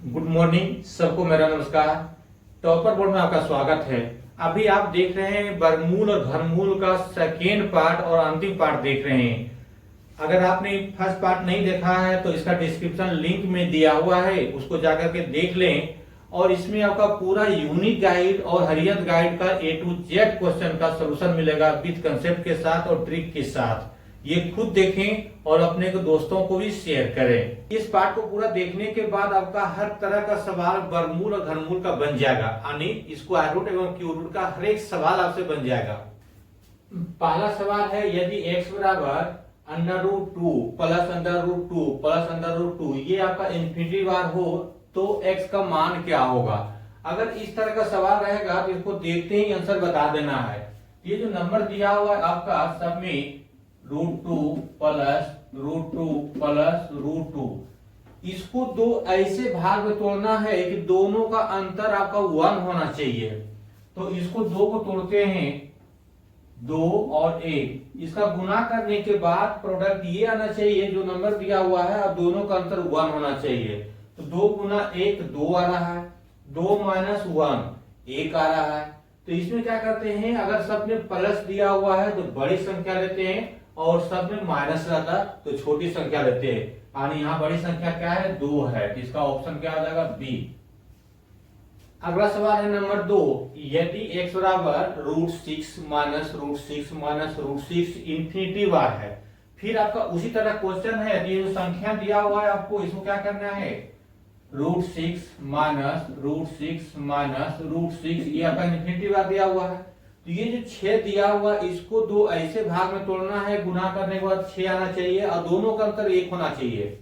Good morning सबको, मेरा नमस्कार। टॉपर बोर्ड में आपका स्वागत है। अभी आप देख रहे हैं वर्गमूल और घनमूल का सेकेंड पार्ट और अंतिम पार्ट देख रहे हैं। अगर आपने फर्स्ट पार्ट नहीं देखा है तो इसका डिस्क्रिप्शन लिंक में दिया हुआ है, उसको जाकर के देख लें। और इसमें आपका पूरा यूनिक गाइड और हरियत गाइड का A to Z क्वेश्चन का सोल्यूशन मिलेगा विद कंसेप्ट के साथ और ट्रिक के साथ। ये खुद देखें और अपने को दोस्तों को भी शेयर करें। इस पार्ट को पूरा देखने के बाद आपका हर तरह का सवाल वर्गमूल और घनमूल का बन जाएगा, यानी स्क्वायर रूट एवं क्यूब रूट का हर एक सवाल आपसे बन जाएगा। पहला सवाल है, यदि x बराबर √2 प्लस √2 प्लस √2 ये आपका इंफिनिटी बार हो तो x का मान क्या होगा। अगर इस तरह का सवाल रहेगा तो इसको देखते ही आंसर बता देना है। ये जो नंबर दिया हुआ है आपका सब में √2 प्लस √2 प्लस √2, इसको दो ऐसे भाग में तोड़ना है कि दोनों का अंतर आपका 1 होना चाहिए। तो इसको दो को तोड़ते हैं, 2 और 1, इसका गुना करने के बाद प्रोडक्ट ये आना चाहिए जो नंबर दिया हुआ है, और दोनों का अंतर 1 होना चाहिए। तो 2 गुना 1 2 आ रहा है, 2 माइनस 1 1 आ रहा है। तो इसमें क्या करते हैं, अगर सब में प्लस दिया हुआ है तो बड़ी संख्या लेते हैं, और सब में माइनस रहता तो छोटी संख्या लेते हैं। यानी यहाँ बड़ी संख्या क्या है, 2 है, तो इसका ऑप्शन क्या हो जाएगा, बी। अगला सवाल है नंबर 2, यदि x बराबर √6 माइनस √6 माइनस √6 इंफिनिटी बार है। फिर आपका उसी तरह क्वेश्चन है, यदि जो संख्या दिया हुआ है आपको इसको क्या करना है, √6 माइनस √6 माइनस √6, ये आपका इंफिनिटी बार दिया हुआ है। तो ये जो 6 दिया हुआ इसको दो ऐसे भाग में तोड़ना है, गुना करने के बाद 6 आना चाहिए और दोनों का अंतर 1 होना चाहिए।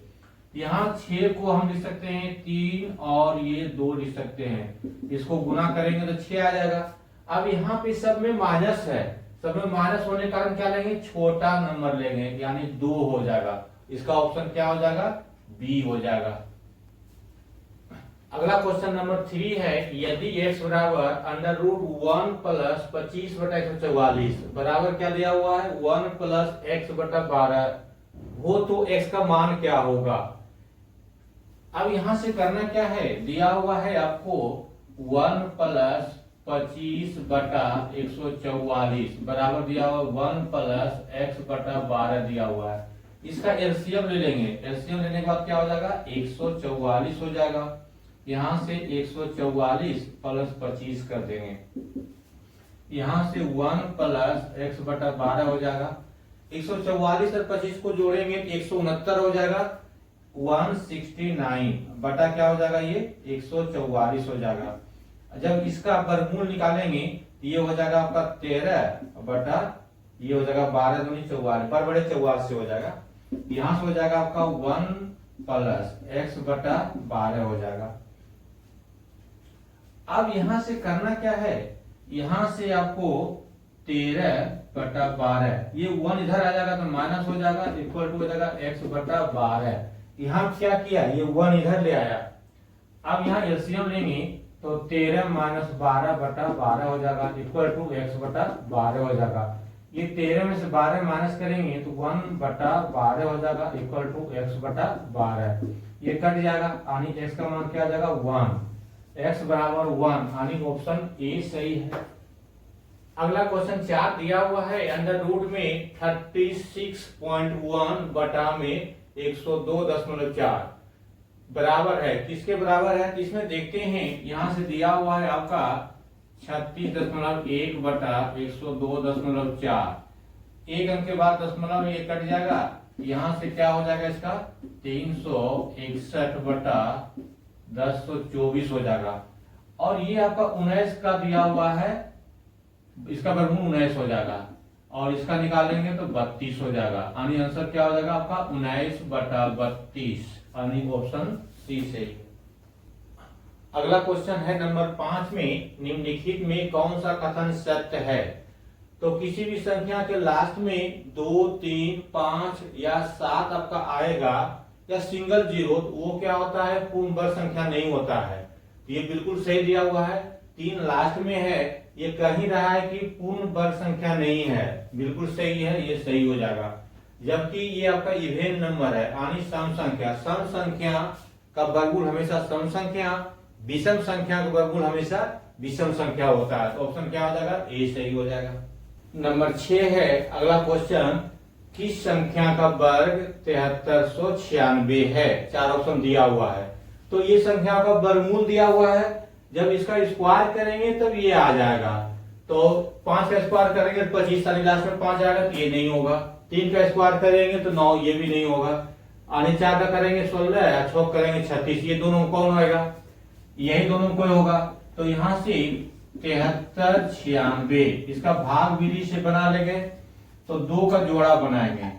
यहाँ 6 को हम लिख सकते हैं 3 और ये 2 लिख सकते हैं, इसको गुना करेंगे तो 6 आ जाएगा। अब यहाँ पे सब में माइनस है, सब में माइनस होने के कारण क्या लेंगे, छोटा नंबर लेंगे, यानी 2 हो जाएगा। इसका ऑप्शन क्या हो जाएगा, बी हो जाएगा। अगला क्वेश्चन नंबर 3 है, यदि x बराबर √1 प्लस 25/144 बराबर क्या दिया हुआ है, 1 प्लस x/12 हो तो x का मान क्या होगा। अब यहां से करना क्या है, दिया हुआ है आपको 1 प्लस 25/144 बराबर दिया हुआ 1 प्लस x/12 दिया हुआ है। इसका एलसीएम ले लेंगे, एलसीएम लेने के बाद क्या हो जाएगा, 144 हो जाएगा। यहां से 144 प्लस 25 कर देंगे, यहां से 1 प्लस x/12 हो जाएगा। 144 और 25 को जोड़ेंगे तो 169 हो जाएगा, 169 बटा क्या हो जाएगा, ये 144 हो जाएगा। जब इसका वर्गमूल निकालेंगे ये हो जाएगा आपका 13 बटा ये हो जाएगा 12 दूनी 44 पर बड़े 44 से हो जाएगा। यहां से हो जाएगा आपका 1 प्लस x/12 हो जाएगा। अब यहां से करना क्या है, यहां से आपको 13/12, ये 1 इधर आ जाएगा तो माइनस हो जाएगा, इक्वल टू हो जाएगा x/12। यहां क्या किया, ये 1 इधर ले आया। अब यहाँ एलसीएम लेंगे तो 13 माइनस 12/12 हो जाएगा, इक्वल टू x/12 हो जाएगा। ये 13 में से 12 माइनस करेंगे तो 1/12 हो जाएगा, इक्वल टू x/12। ये कट जाएगा, यानी x का मान क्या आ जाएगा, 1। x बराबर 1, यानी ऑप्शन ए सही है। अगला क्वेश्चन 4 दिया हुआ है, अंडर रूट में 36.1 बटा में 102.4 बराबर है, किसके बराबर है, इसमें देखते हैं। यहां से दिया हुआ है आपका 36.1 बटा 102.4, एक अंक के बाद दशमलव ये कट जाएगा, यहां से क्या हो जाएगा, इसका 361 बटा 1024 हो जाएगा। और ये आपका 19 का दिया हुआ है, इसका वर्गमूल 19 हो जाएगा, और इसका निकालेंगे तो 32 हो जाएगा, यानी आंसर क्या हो जाएगा आपका 19/32, यानी ऑप्शन सी से। अगला क्वेश्चन है नंबर 5 में, निम्नलिखित में कौन सा कथन सत्य है। तो किसी भी संख्या के लास्ट में 2 3 5 या 7 आपका आएगा या सिंगल जीरो, तो वो क्या होता है, पूर्ण वर्ग संख्या नहीं होता है। ये बिल्कुल सही दिया हुआ है, 3 लास्ट में है, ये कह ही रहा है कि पूर्ण वर्ग संख्या नहीं है, बिल्कुल सही है, ये सही हो जाएगा। जबकि ये आपका इवेन नंबर है, यानी सम संख्या का वर्गमूल हमेशा सम संख्या, विषम संख्या का वर्गमूल हमेशा विषम संख्या होता है। तो ऑप्शन क्या हो जाएगा, ए सही हो जाएगा। नंबर 6 है अगला क्वेश्चन, किस संख्या का वर्ग 7396 है। 4 ऑप्शन दिया हुआ है। तो ये संख्या का वर्गमूल दिया हुआ है, जब इसका स्क्वायर करेंगे तब ये आ जाएगा। तो 5 का स्क्वायर करेंगे तो 25, लास्ट में 5 आएगा, तो ये नहीं होगा। 3 का स्क्वायर करेंगे तो 9, ये भी नहीं होगा। आने 4 का करेंगे 16, 6 करेंगे 36, ये दोनों कौन होगा, यही दोनों कोई होगा। तो यहाँ से 7396 इसका भाग विधि से बना लेंगे, तो 2 का जोड़ा बनाएंगे।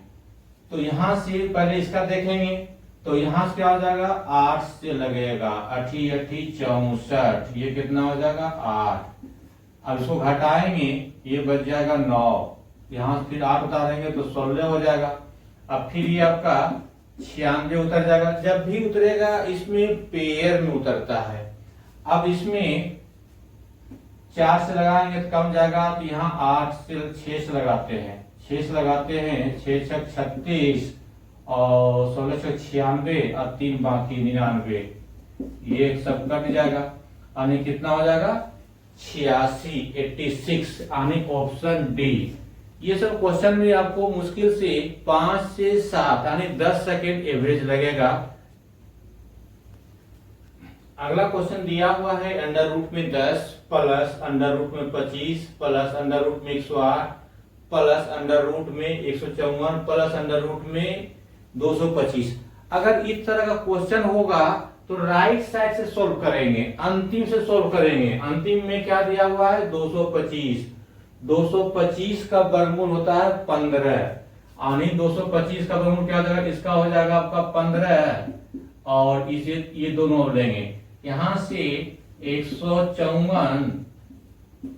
तो यहाँ से पहले इसका देखेंगे, तो यहाँ से क्या हो जाएगा, 8 से लगेगा, 8 64, ये कितना हो जाएगा 8। अब इसको घटाएंगे, ये बच जाएगा 9, यहाँ से फिर 8 उतारेंगे तो 16 हो जाएगा। अब फिर ये आपका 96 उतर जाएगा। जब भी उतरेगा इसमें पेयर में उतरता है। अब इसमें 4 से लगाएंगे तो कम जाएगा, तो यहाँ 8 से 6 से लगाते हैं, 6 से लगाते हैं, 6 छक 36 और 16 छक 96 और 3 बाकी 99, ये सब कट जाएगा। यानी कितना हो जाएगा 86 यानी ऑप्शन डी। ये सब क्वेश्चन में आपको मुश्किल से 5 से 7 यानी 10 सेकेंड एवरेज लगेगा। अगला क्वेश्चन दिया हुआ है अंडर रूट में 10 प्लस अंडर रूट में 25 प्लस अंडर रूट में 108 प्लस अंडर रूट में 154 प्लस अंडर रूट में 225। अगर इस तरह का क्वेश्चन होगा तो राइट साइड से सोल्व करेंगे, अंतिम से सोल्व करेंगे। अंतिम में क्या दिया हुआ है 225, 225 का वर्गमूल होता है 15, यानी 225 का वर्गमूल क्या हो जाएगा, इसका हो जाएगा आपका 15 और इसे ये दोनों लेंगे, यहां से 154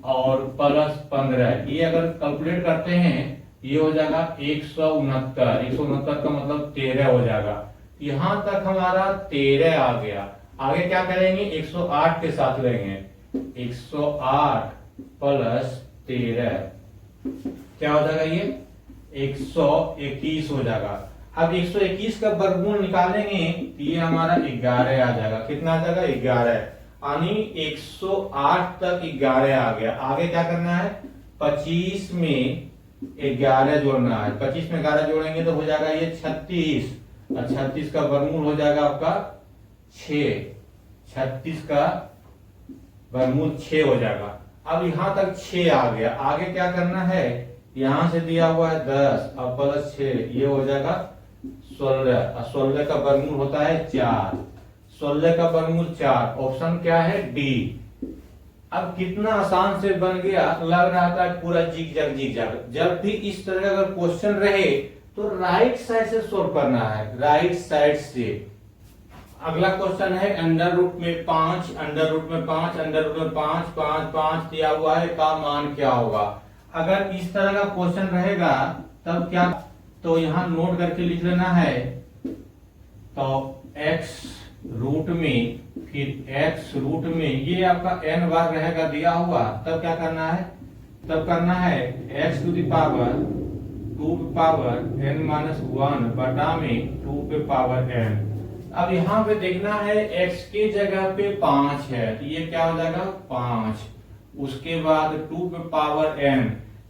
और प्लस 15, ये अगर कैलकुलेट करते हैं ये हो जाएगा 169, 169 का मतलब 13 हो जाएगा। यहां तक हमारा 13 आ गया। आगे क्या करेंगे 108 के साथ लेंगे, 108 प्लस 13 क्या हो जाएगा, ये 121 हो जाएगा। अब 121 का वर्गमूल निकालेंगे, ये हमारा 11 आ जाएगा। कितना आ जाएगा 11, यानी 108 तक 11 आ गया। आगे क्या करना है 25 में 11 जोड़ना है, 25 में 11 जोड़ेंगे तो हो जाएगा ये 36 और 36 का वर्गमूल हो जाएगा आपका 6, 36 का वर्गमूल 6 हो जाएगा। अब यहां तक 6 आ गया। आगे क्या करना है, यहां से दिया हुआ है 10 और प्लस 6, ये हो जाएगा 16 और 16 का वर्गमूल होता है 4, 16 का वर्गमूल 4, ऑप्शन क्या है डी। अब कितना आसान से बन गया, लग रहा था पूरा जिग जग। जब भी इस तरह का अगर क्वेश्चन रहे तो राइट साइड से सोल्व करना है, राइट साइड से। अगला क्वेश्चन है अंडर रूट में 5, अंडर रूट में 5, अंडर रूट में 5, 5, 5 दिया हुआ है, का मान क्या होगा। अगर इस तरह का क्वेश्चन रहेगा तब क्या, तो यहाँ नोट करके लिख लेना है। तो x रूट में फिर x रूट में ये आपका n बार रहेगा दिया हुआ, तब क्या करना है, तब करना है x टू द पावर 2 पे पावर n माइनस 1 बटा में 2 पे पावर n। अब यहाँ पे देखना है x के जगह पे 5 है, तो ये क्या हो जाएगा 5, उसके बाद 2 पे पावर n,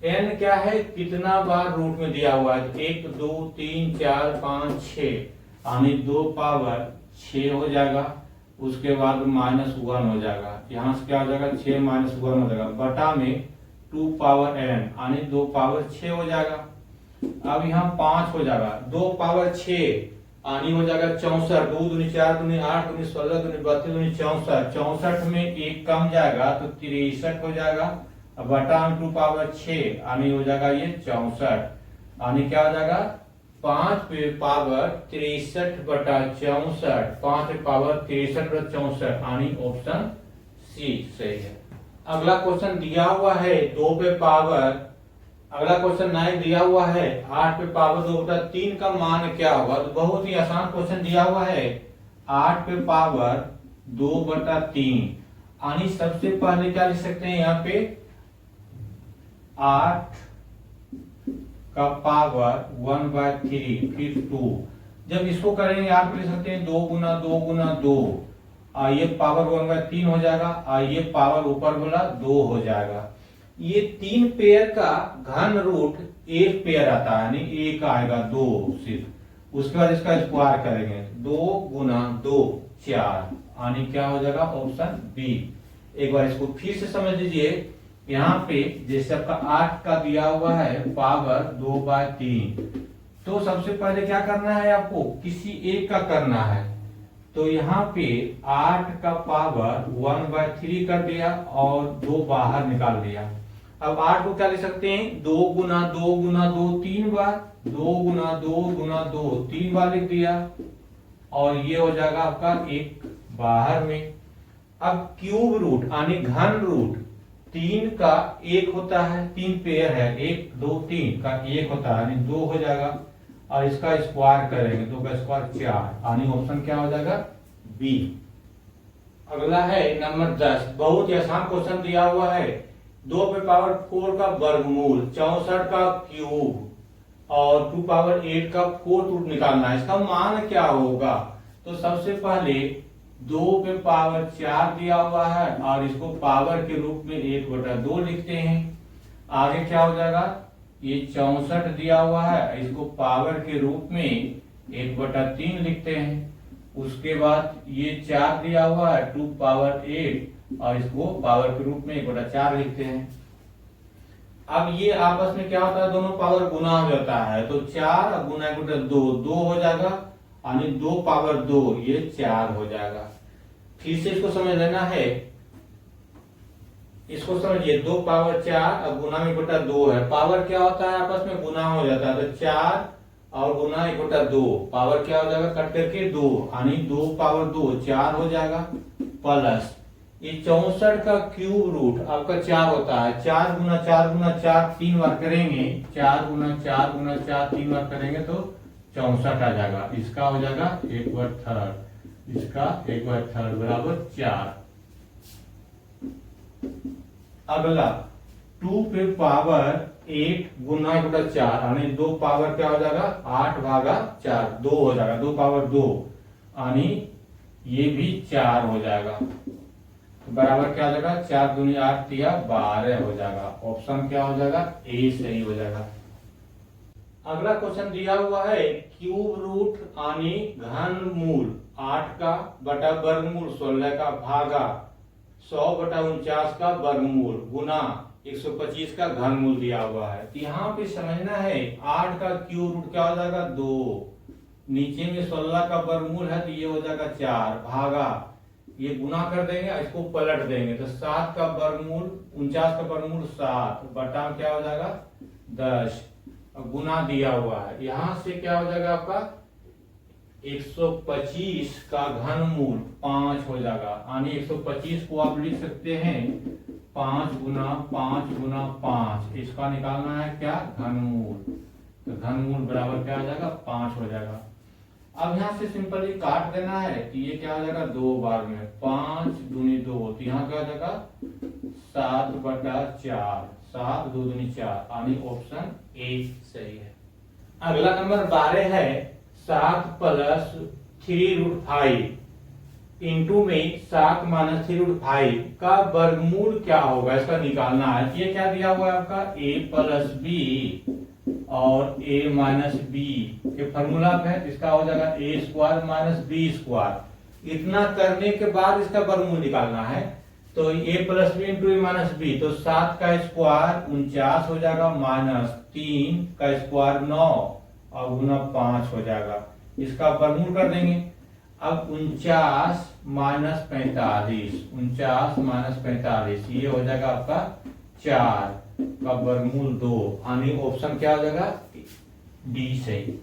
n क्या है कितना बार रूट में दिया हुआ है, 1 2 3 4 5 6, यानी 2 पावर 6 हो जाएगा। उसके बाद -1 हो जाएगा, यहाँ से क्या हो जाएगा 6 -1 हो जाएगा बटा में 2 पावर n, यानी 2 पावर 6 हो जाएगा। अब यहाँ 5 हो जाएगा, 2 पावर 6 यानी हो जाएगा 64, 2 दूनी 4 दूनी 8 दूनी 16 दूनी 32 दूनी 64, 64 में एक कम जाएगा तो 63 हो जाएगा बटा 2 पावर 6 यानी हो जाएगा ये 64, यानी क्या हो जाएगा 5 पे पावर 63 बटा 64, 5 पे पावर 63 बटा 64, यानी ऑप्शन सी सही है। अगला क्वेश्चन दिया हुआ है 2 पे पावर, अगला क्वेश्चन 9 दिया हुआ है 8 पे पावर 2 बटा 3 का मान क्या होगा। तो बहुत ही आसान क्वेश्चन दिया हुआ है, 8 पे पावर 2 बटा 3, यानी सबसे पहले क्या लिख सकते हैं यहाँ पे 8 का पावर 1/3 फिर 2, जब इसको करेंगे आप ले सकते हैं 2 गुना 2 गुना 2, ये पावर 1/3 हो जाएगा, ये पावर ऊपर वाला 2 हो जाएगा। ये 3 पेयर का घन रूट 1 पेयर आता है, यानी 1 आएगा 2 सिर्फ। उसके बाद इसका स्क्वायर करेंगे, 2 गुना 2 4, यानी क्या हो जाएगा ऑप्शन बी। एक बार इसको फिर से समझ लीजिए। यहाँ पे जैसे आपका 8 का दिया हुआ है पावर 2/3, तो सबसे पहले क्या करना है आपको, किसी एक का करना है। तो यहाँ पे 8 का पावर 1/3 कर दिया और 2 बाहर निकाल दिया। अब 8 को क्या लिख सकते हैं, 2 गुना 2 गुना 2 3 बार, 2 गुना 2 गुना 2 3 बार लिख दिया, और ये हो जाएगा आपका 1 बाहर में। अब क्यूब रूट यानी घन रूट 3 का 1 होता है, 3 पेयर है, 1 2 3 का 1 होता है, यानी 2 हो जाएगा, और इसका स्क्वायर करेंगे, 2 का स्क्वायर 4, यानी ऑप्शन क्या हो जाएगा बी। अगला है नंबर 10। बहुत ही आसान क्वेश्चन दिया हुआ है, 2 पे पावर 4 का वर्गमूल, 64 का क्यूब और 2 पावर 8 का 4th रूट निकालना है। इसका मान क्या होगा? तो सबसे पहले 2 पे पावर 4 दिया हुआ है और इसको पावर के रूप में 1/2 लिखते हैं। आगे क्या हो जाएगा, ये 64 दिया हुआ है, इसको पावर के रूप में 1/3 लिखते हैं। उसके बाद ये 4 दिया हुआ है 2 पावर 8 और इसको पावर के रूप में 1/4 लिखते हैं। अब ये आपस में क्या होता है, दोनों पावर गुना हो जाता है, तो 4 गुना 1/2 2 हो जाएगा, यानी 2 पावर 2 ये 4 हो जाएगा। फिर से इसको समझ लेना है, इसको समझिए, 2 पावर 4 अब गुना में 1/2 है। पावर क्या होता है, आपस में गुना हो जाता है, तो 4 और गुना 1/2, पावर क्या हो जाएगा कट करके 2, यानी 2 पावर 2 4 हो जाएगा, प्लस ये 64 का क्यूब रूट आपका 4 होता है, 4 गुना 4 गुना 4 3 बार करेंगे, 4 गुना 4 गुना 4 3 बार करेंगे तो 64 आ जाएगा। इसका हो जाएगा 1/3, इसका 1/3 बराबर 4। अगला 2 पे पावर 8 गुना 1/4, यानी 2 पावर क्या हो जाएगा 8/4, 2 हो जाएगा, 2 पावर 2, यानी ये भी 4 हो जाएगा। तो बराबर क्या हो जाएगा, 4 दूनी 8 दिया 12 हो जाएगा। ऑप्शन क्या हो जाएगा, ए सही हो जाएगा। अगला क्वेश्चन दिया हुआ है, क्यूब रूट यानी घन मूल 8 का बटा वर्गमूल 16 का भागा 100/49 का वर्गमूल गुना 125 का घनमूल दिया हुआ है। तो यहाँ पे समझना है 8 का क्यूब रूट क्या हो जाएगा 2, नीचे में 16 का वर्गमूल है तो ये हो जाएगा 4, भागा ये गुना कर देंगे, इसको पलट देंगे तो 7 का वर्गमूल 49 का वर्गमूल 7 बटा क्या हो जाएगा 10, गुना दिया हुआ है। यहां से क्या हो जाएगा आपका 125 का घनमूल 5 हो जाएगा, यानी 125 को आप लिख सकते हैं 5 गुना 5 गुना 5, इसका निकालना है क्या घनमूल, तो घनमूल बराबर क्या हो जाएगा 5 हो जाएगा। अब यहाँ से सिंपली काट देना है कि ये क्या हो जाएगा 2 बार में, 5 दूनी 2, तो यहाँ क्या हो जाएगा 7/4, 7 2 दूनी 4, यानी ऑप्शन ए सही है। अगला नंबर 12 है, 7 + 3√5 इंटू में 7 - 3√5 का वर्गमूल क्या होगा, इसका निकालना है। ये क्या दिया हुआ है आपका a + b और a - b के फॉर्मूला पे है, इसका हो जाएगा a² - b²। इतना करने के बाद इसका वर्गमूल निकालना है, तो a + b into a - b, तो 7 का स्क्वायर 49 हो जाएगा, -3 का स्क्वायर 9 और गुना 5 हो जाएगा, इसका वर्गमूल कर देंगे। अब 49 - 45, 49 - 45 ये हो जाएगा आपका 4 का वर्गमूल 2, यानी ऑप्शन क्या हो जाएगा डी सही।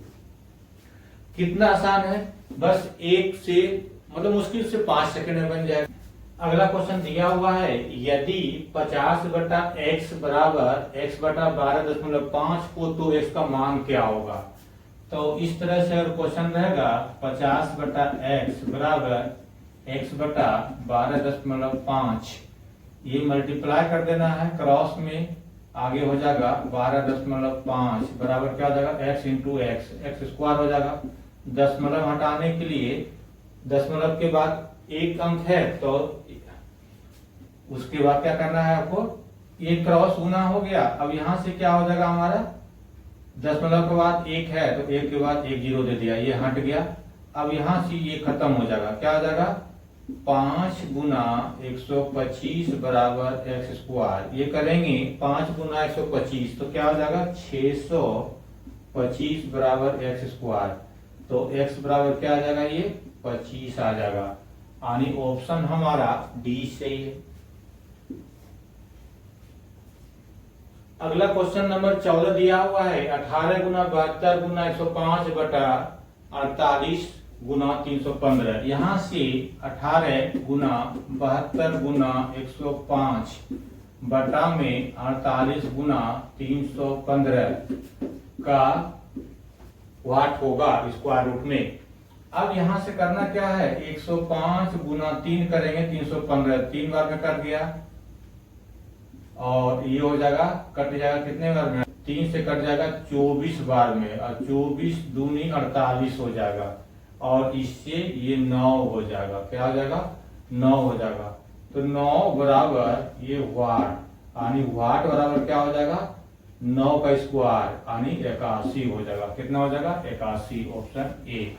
कितना आसान है, बस 1 से मतलब मुश्किल से 5 सेकंड में बन जाएगा। अगला क्वेश्चन दिया हुआ है, यदि 50/x बराबर x/12.5 हो तो x का मान क्या होगा। तो इस तरह से अगर क्वेश्चन रहेगा 50/x बराबर x/12.5, ये मल्टीप्लाई कर देना है क्रॉस में, आगे हो जाएगा 12.5 बराबर क्या हो जाएगा x इंटू x, x² हो जाएगा, दशमलव हटाने के लिए दशमलव के बाद एक अंक है तो उसके बाद क्या करना है आपको, ये क्रॉस गुना हो गया। अब यहां से क्या हो जाएगा हमारा, दशमलव के बाद एक है तो एक के बाद एक जीरो दे दिया, ये हट गया। अब यहां से ये खत्म हो जाएगा, क्या हो जाएगा 5 गुना 125 बराबर एक्स स्क्वायर। ये करेंगे 5 गुना 125 तो क्या हो जाएगा 625 बराबर एक्स स्क्वायर। तो एक्स बराबर क्या आ जाएगा, ये 25 आ जाएगा। यानी ऑप्शन हमारा डी सही है। अगला क्वेश्चन नंबर 14 दिया हुआ है 18 गुना 72 गुना 105 बटा 48 गुना 315। यहां से 18 गुना 72 गुना 105 बटा में 48 गुना 315 का वाट होगा स्क्वायर रूट में। अब यहां से करना क्या है, 105 गुना 3 करेंगे 315, 3 बार में कर दिया और ये हो जाएगा कट जाएगा कितने बार में, 3 से कट जाएगा 24 बार में, और 24 दूनी 48 हो जाएगा और इससे ये 9 हो जाएगा। क्या हो जाएगा 9 हो जाएगा। तो 9 बराबर ये वाट, यानी वाट बराबर क्या हो जाएगा 9 का स्क्वायर यानी 81 हो जाएगा। कितना हो जाएगा 81, ऑप्शन ए।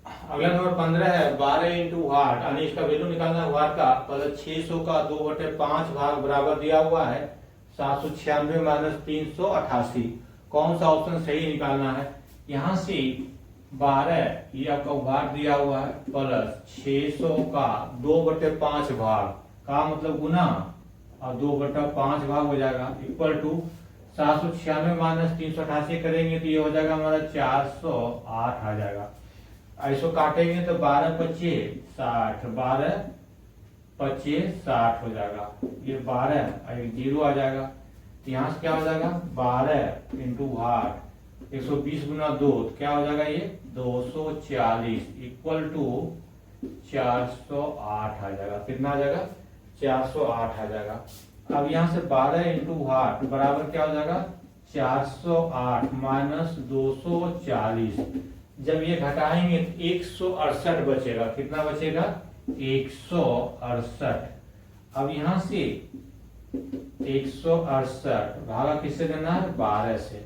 अगला नंबर 15 है 12 इंटू वाट, यानी इसका वैल्यू निकालना है वाट का। मतलब 600 का 2/5 भाग बराबर दिया हुआ है 796 माइनस 388। कौन सा ऑप्शन सही निकालना है। यहाँ से 12 ये आपका वाट दिया हुआ है प्लस 600 का 2/5 भाग का मतलब गुना और 2/5 भाग हो जाएगा इक्वल टू 796 माइनस 388 करेंगे तो ये हो जाएगा हमारा 408 आ जाएगा। ऐसो काटेंगे तो 12 25 60, 12 25 60 हो जाएगा। ये 12 एक जीरो आ जाएगा। यहाँ से क्या हो जाएगा 12 इंटू 8 120 गुना 2 क्या हो जाएगा ये 240 इक्वल टू 408 आ जाएगा। कितना आ जाएगा 408 आ जाएगा। अब यहाँ से 12 इंटू 8 बराबर क्या हो जाएगा 408 माइनस 240। जब ये घटाएंगे तो 168 बचेगा। कितना बचेगा 168। अब यहां से 168 भागा किससे देना है 12 से,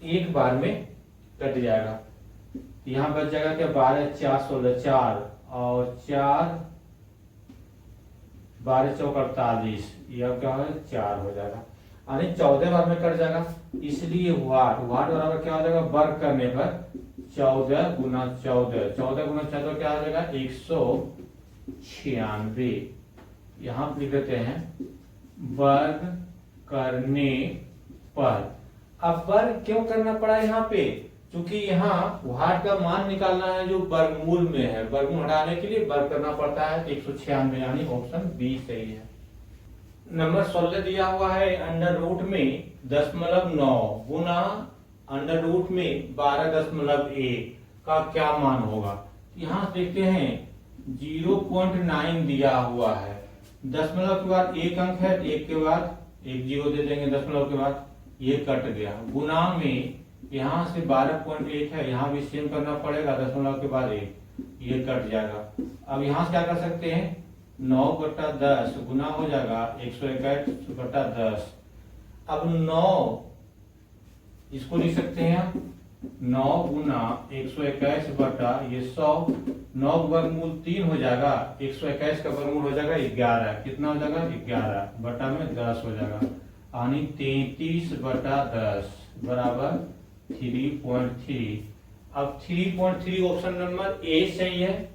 एक बार में कट जाएगा। यहां बच जाएगा क्या 12 4 16 4 और 4 12 चौक 48, यह क्या है 4 हो जाएगा। यानी 14 बार में कट जाएगा। इसलिए वाट बराबर क्या हो जाएगा वर्ग करने पर 14 गुना 14, 14 गुना 14 क्या हो जाएगा 196। यहां लिख देते हैं वर्ग करने पर। अब वर्ग क्यों करना पड़ा यहाँ पे, क्योंकि यहाँ वाट का मान निकालना है जो वर्गमूल में है। वर्गमूल हटाने के लिए वर्ग करना पड़ता है 196, यानी ऑप्शन बी सही है। नंबर 16 दिया हुआ है अंडर रूट में 0.9 गुना अंडर रूट में 12.1 का क्या मान होगा। यहाँ देखते हैं 0.9 दिया हुआ है, दशमलव के बाद एक अंक है, एक के बाद एक जीरो दे देंगे, दशमलव के बाद ये कट गया। गुना में यहाँ से 12.1 है, यहाँ भी सेम करना पड़ेगा, दशमलव के बाद एक, ये कट जाएगा। अब यहाँ से क्या कर सकते हैं 9/10 गुना हो जाएगा 121/10। अब 9 इसको लिख सकते हैं 9 गुना 121 बटा ये 100, 9 वर्गमूल 3 हो जाएगा, 121 का वर्गमूल हो जाएगा 11। कितना हो जाएगा 11 बटा में 10 हो जाएगा, यानी 33/10 बराबर 3.3। अब 3.3 ऑप्शन नंबर ए सही है।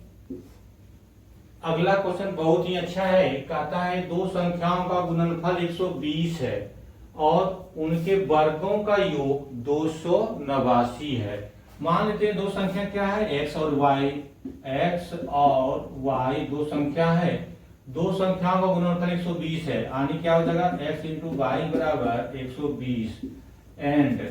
अगला क्वेश्चन बहुत ही अच्छा है, कहता है दो संख्याओं का गुणनफल 120 है और उनके वर्गों का योग 289 है। मान लेते हैं दो संख्या क्या है x और y, x और y दो संख्या है, दो संख्याओं का गुणनफल 120 है, यानी क्या हो जाएगा x इंटू वाई बराबर 120 एंड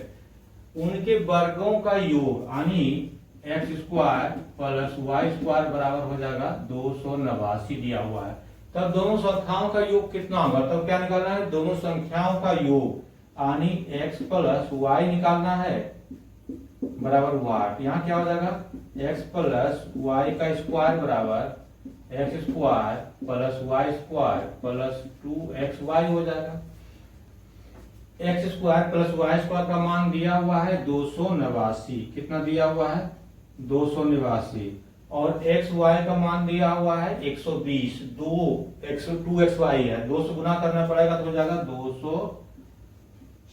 उनके वर्गों का योग यानी x square plus y square बराबर हो जाएगा 289 दिया हुआ है। तब दोनों संख्याओं का योग कितना होगा, तब क्या निकालना है दोनों संख्याओं का योग यानी x प्लस वाई निकालना है बराबर वाट, यहाँ क्या हो जाएगा x प्लस वाई का स्क्वायर बराबर x square plus y square plus 2xy हो जाएगा। X square plus y square का मान दिया हुआ है 289, कितना दिया हुआ है 289, और एक्स वाई का मान दिया हुआ है 120, 2xy है, 2 से गुना करना पड़ेगा तो हो जाएगा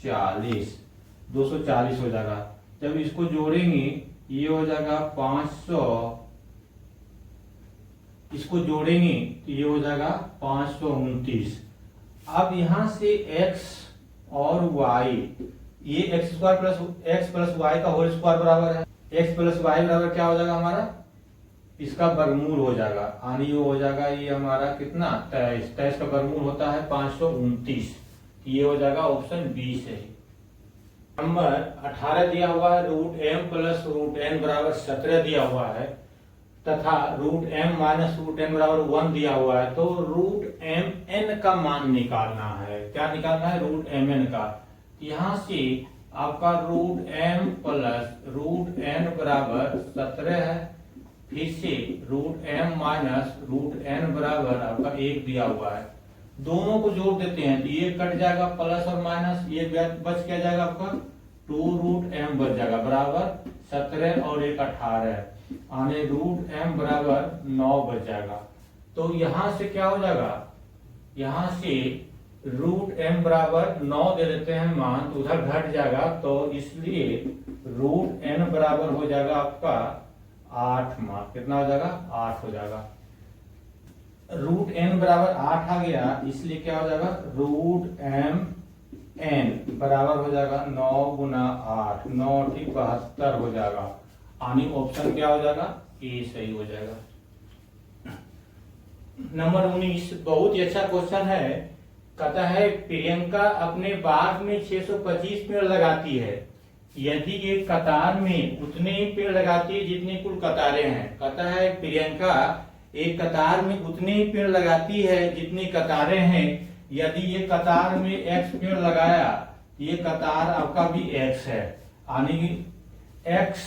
240 हो जाएगा। जब इसको जोड़ेंगे ये हो जाएगा 500, इसको जोड़ेंगे तो ये हो जाएगा 529। अब यहां से x और y, ये एक्स प्लस वाई का होल स्क्वायर बराबर है, x प्लस वाई बराबर क्या हो जाएगा हमारा, इसका वर्गमूल हो जाएगा, यानी ये हो जाएगा ये हमारा कितना 23 का वर्गमूल होता है 529, ये हो जाएगा ऑप्शन बी से। नंबर 18 दिया हुआ है root m plus root n बराबर 17 दिया हुआ है तथा root m minus root n बराबर 1 दिया हुआ है, तो रूट एम एन का मान निकालना है। क्या निकालना है, रूट एम एन का। यहां से आपका root m plus root n बराबर 17 है, फिर से root m minus root n बराबर आपका 1 दिया हुआ है। दोनों को जोड़ देते हैं तो ये कट जाएगा प्लस और माइनस, ये बच क्या जाएगा आपका 2 रूट एम बच जाएगा बराबर 17 और 1 18, यानी रूट एम बराबर 9 बच जाएगा। तो यहां से क्या हो जाएगा, यहां से रूट एम बराबर 9 दे देते हैं मान, तो उधर घट जाएगा, तो इसलिए रूट एन बराबर हो जाएगा आपका 8 मान, कितना हो जाएगा 8 हो जाएगा। रूट एन बराबर 8 आ गया, इसलिए क्या हो जाएगा रूट एम एन बराबर हो जाएगा 9 गुना 8, 9 ठीक 72 हो जाएगा, यानी ऑप्शन क्या हो जाएगा ए सही हो जाएगा। नंबर 19 बहुत ही अच्छा क्वेश्चन है, कहता है प्रियंका अपने बाग में 625 पेड़ लगाती है, यदि एक कतार में उतने ही पेड़ लगाती है जितनी कुल कतारें हैं। कहता है प्रियंका एक कतार में उतने ही पेड़ लगाती है जितनी कतारें हैं, यदि ये कतार में x पेड़ लगाया, ये कतार आपका भी x है, यानी x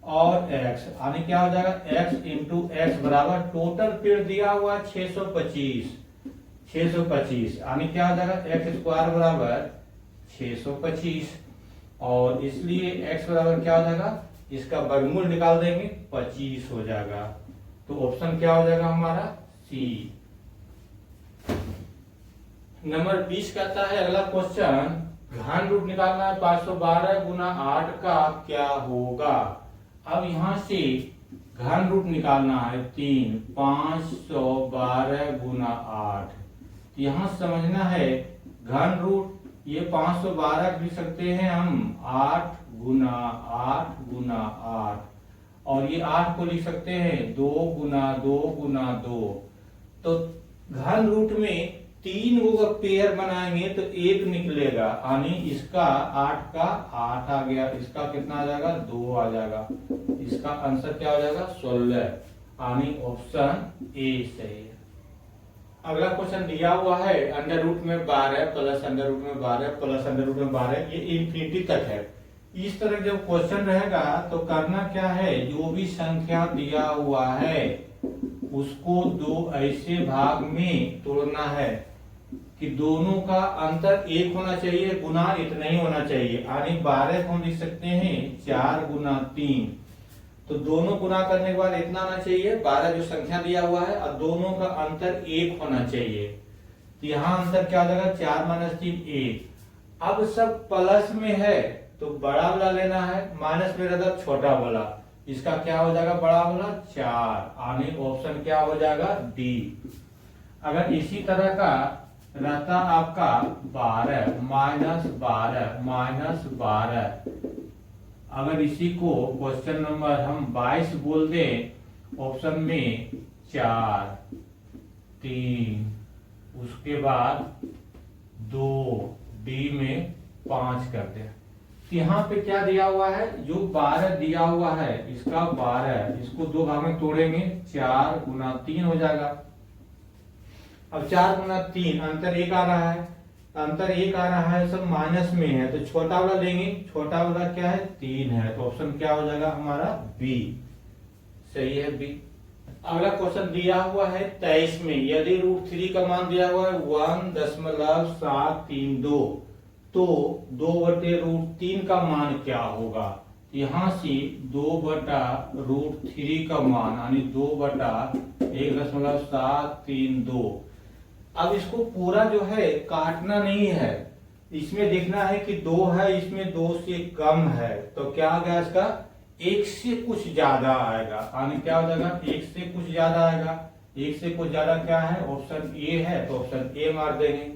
और x, यानी क्या हो जाएगा x इंटू एक्स बराबर टोटल पेड़ दिया हुआ 625, यानी क्या हो जाएगा एक्स स्क्वायर बराबर 625, और इसलिए x बराबर क्या हो जाएगा, इसका वर्गमूल निकाल देंगे 25 हो जाएगा, तो ऑप्शन क्या हो जाएगा हमारा सी। नंबर 20 कहता है अगला क्वेश्चन, घन रूट निकालना है 512 गुना 8 का क्या होगा। अब यहां से घन रूट निकालना है 3, 512 गुना 8, यहां समझना है घन रूट, ये 512 लिख सकते हैं हम 8 गुना 8, और ये 8 को लिख सकते हैं 2 गुना 2, तो घन रूट में 3 को पेयर बनाएंगे तो 1 निकलेगा, यानी इसका 8 का 8 आ गया, इसका कितना आ जाएगा 2 आ जाएगा, इसका आंसर क्या हो जाएगा 16, यानी ऑप्शन ए सही है। अगला क्वेश्चन दिया हुआ है अंडर रूट में 12 प्लस अंडर रूट में 12 प्लस अंडर रूट में 12, ये इंफिनिटी तक है। इस तरह जब क्वेश्चन रहेगा तो करना क्या है, जो भी संख्या दिया हुआ है उसको 2 ऐसे भाग में तोड़ना है कि दोनों का अंतर 1 होना चाहिए, गुना इतना ही होना चाहिए, यानी 12 को हम लिख सकते हैं 4 गुना 3, तो दोनों गुना करने के बाद इतना आना चाहिए 12 जो संख्या दिया हुआ है, और दोनों का अंतर 1 होना चाहिए, तो यहाँ अंतर क्या हो जाएगा 4 माइनस 3 1। अब सब प्लस में है तो बड़ा वाला लेना है, माइनस में रहता छोटा वाला, इसका क्या हो जाएगा बड़ा वाला 4, यानी ऑप्शन क्या हो जाएगा डी। अगर इसी तरह का रहता आपका 12 माइनस 12, अगर इसी को क्वेश्चन नंबर हम 22 बोल दें, ऑप्शन में 4 3, उसके बाद 2, डी में 5 कर दे। यहाँ पे क्या दिया हुआ है, जो 12 दिया हुआ है इसका 12, इसको 2 भाग में तोड़ेंगे 4 गुना 3 हो जाएगा। अब 4 गुना 3 अंतर 1 आ रहा है, अंतर एक आ रहा है, सब माइनस में है, तो छोटा वाला लेंगे। छोटा वाला क्या है, 3 है, तो ऑप्शन क्या हो जाएगा हमारा बी, सही है बी। अगला क्वेश्चन दिया हुआ है 23 में, यदि √3 का मान दिया हुआ है 1.732, तो 2/√3 का मान क्या होगा। यहां से 2/√3 का मान यानी 2/1.732। अब इसको पूरा जो है काटना नहीं है, इसमें देखना है कि 2 है, इसमें 2 से कम है, तो क्या आ गया इसका 1 से कुछ ज्यादा आएगा, यानी क्या हो जाएगा 1 से कुछ ज्यादा आएगा। 1 से कुछ ज्यादा क्या है, ऑप्शन ए है, तो ऑप्शन ए मार देंगे।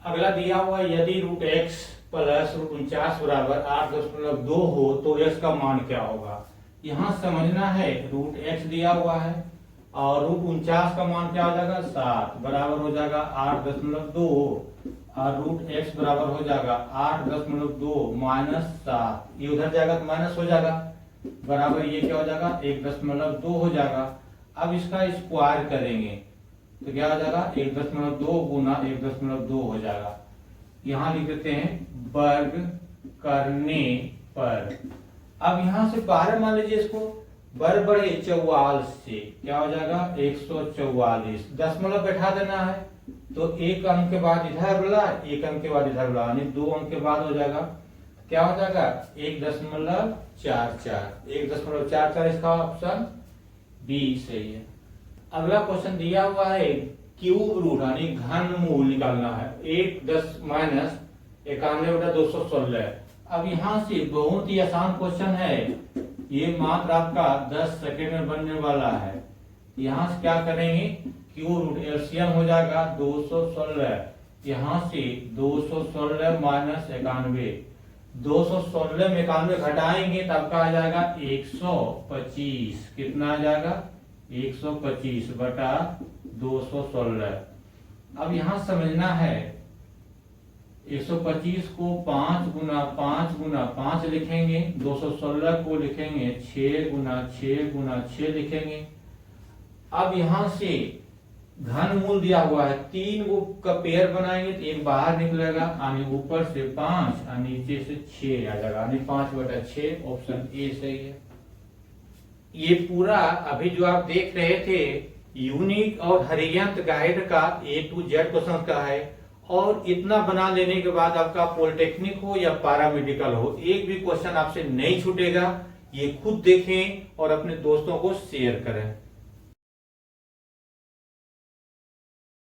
अगला दिया हुआ है, यदि √x प्लस √49 बराबर 8.2 हो तो x का मान क्या होगा। यहाँ समझना है, √x दिया हुआ है और √49 का मान क्या हो जाएगा 7, बराबर हो जाएगा 8.2, और √x बराबर हो जाएगा 8.2 माइनस 7, ये उधर जाएगा तो माइनस हो जाएगा, बराबर ये क्या हो जाएगा 1.2 हो जाएगा। अब इसका स्क्वायर करेंगे तो क्या हो जाएगा 1.2 गुना 1.2 हो जाएगा। यहाँ लिख देते हैं वर्ग करने पर। अब यहाँ से बाहर मान लीजिए इसको, वर्ग बढ़े 44 से क्या हो जाएगा 144, दशमलव बैठा देना है, तो एक अंक के बाद इधर बुला, एक अंक के बाद इधर बुला, यानी 2 अंक के बाद हो जाएगा क्या हो जाएगा 1.44, 1.44 इसका ऑप्शन बी सही है। अगला क्वेश्चन दिया हुआ है क्यूब रूट यानी घनमूल निकालना है, 1 − 91/216। अब यहाँ से बहुत ही आसान क्वेश्चन है, ये मात्र आपका 10 सेकेंड में बनने वाला है। यहाँ से क्या करेंगे, क्यूब रूट एलसीएम हो जाएगा 216, यहाँ से 216 माइनस 91, 216 में 91 घटाएंगे तब का आ जाएगा 125, कितना आ जाएगा 125/216। अब यहाँ समझना है, 125 को 5 गुना 5 गुना 5 लिखेंगे, 216 को लिखेंगे 6 गुना 6 गुना 6 लिखेंगे। अब यहाँ से घनमूल दिया हुआ है, 3 को का पेयर बनाएंगे तो एक बाहर निकलेगा, यानी ऊपर से 5 और नीचे से 6 आ जाएगा, यानी 5/6, ऑप्शन ए सही है। ये पूरा अभी जो आप देख रहे थे यूनिक और हरियंत गाइड का A to Z क्वेश्चन का है, और इतना बना लेने के बाद आपका पॉलिटेक्निक हो या पैरामेडिकल हो, एक भी क्वेश्चन आपसे नहीं छूटेगा। ये खुद देखें और अपने दोस्तों को शेयर करें।